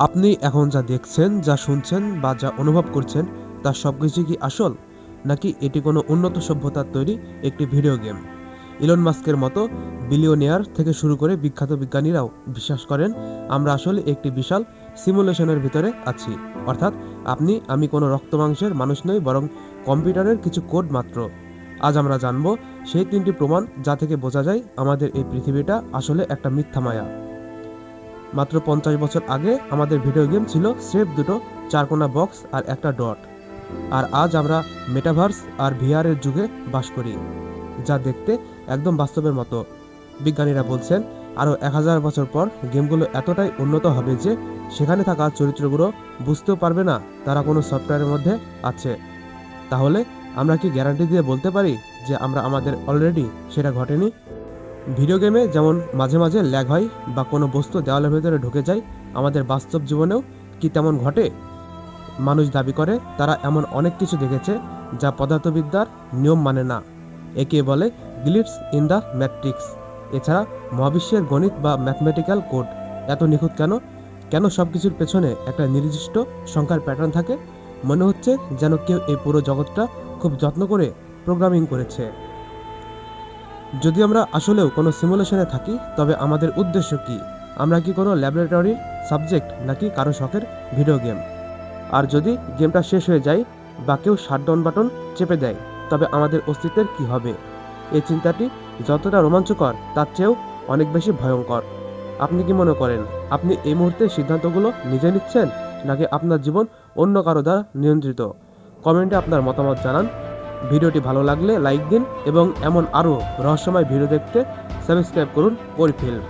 আপনি এখন যা দেখছেন, যা শুনছেন বা যা অনুভব করছেন তার সবকিছু কি আসল, নাকি এটি কোনো উন্নত সভ্যতার তৈরি একটি ভিডিও গেম? ইলন মাস্কের মতো বিলিয়নিয়ার থেকে শুরু করে বিখ্যাত বিজ্ঞানীরাও বিশ্বাস করেন আমরা আসলে একটি বিশাল সিমুলেশনের ভিতরে আছি। অর্থাৎ আমি কোনো রক্তমাংসের মানুষ নই, বরং কম্পিউটারের কিছু কোড মাত্র। আজ আমরা জানব সেই তিনটি প্রমাণ যা থেকে বোঝা যায় আমাদের এই পৃথিবীটা আসলে একটা মিথ্যা মায়া। মাত্র 50 বছর আগে আমাদের ভিডিও গেম ছিল স্রেফ দুটো চারকোনা বক্স আর একটা ডট। আর আজ আমরা মেটাভার্স আর ভিআরের যুগে বাস করি, যা দেখতে একদম বাস্তবের মতো। বিজ্ঞানীরা বলছেন আরও 1000 বছর পর গেমগুলো এতটাই উন্নত হবে যে সেখানে থাকা চরিত্রগুলো বুঝতেও পারবে না তারা কোনো সফটওয়্যারের মধ্যে আছে। তাহলে আমরা কি গ্যারান্টি দিয়ে বলতে পারি যে আমাদের অলরেডি সেটা ঘটেনি? ভিডিও গেমে যেমন মাঝে মাঝে ল্যাগ হয় বা কোনো বস্তু দেওয়ালের ভেতরে ঢুকে যায়, আমাদের বাস্তব জীবনেও কি তেমন ঘটে? মানুষ দাবি করে তারা এমন অনেক কিছু দেখেছে যা পদার্থবিদ্যার নিয়ম মানে না। একে বলে গ্লিটস ইন দ্য ম্যাট্রিক্স। এছাড়া মহাবিশ্বের গণিত বা ম্যাথমেটিক্যাল কোড এত নিখুঁত কেন? কেন সব কিছুর পেছনে একটা নির্দিষ্ট সংখ্যার প্যাটার্ন থাকে? মনে হচ্ছে যেন কেউ এই পুরো জগৎটা খুব যত্ন করে প্রোগ্রামিং করেছে। যদি আমরা আসলেও কোনো সিমুলেশনে থাকি, তবে আমাদের উদ্দেশ্য কি? আমরা কি কোনো ল্যাবরেটরির সাবজেক্ট, নাকি কারো শখের ভিডিও গেম? আর যদি গেমটা শেষ হয়ে যায় বা কেউ শাটডাউন বাটন চেপে দেয়, তবে আমাদের অস্তিত্বের কি হবে? এই চিন্তাটি যতটা রোমাঞ্চকর তার চেয়েও অনেক বেশি ভয়ঙ্কর। আপনি কি মনে করেন আপনি এই মুহূর্তে সিদ্ধান্তগুলো নিজে নিচ্ছেন, নাকি আপনার জীবন অন্য কারো দ্বারা নিয়ন্ত্রিত? কমেন্টে আপনার মতামত জানান। ভিডিওটি ভালো লাগলে লাইক দিন এবং এমন আরও রহস্যময় ভিডিও দেখতে সাবস্ক্রাইব করুন ওরিফিল্ম।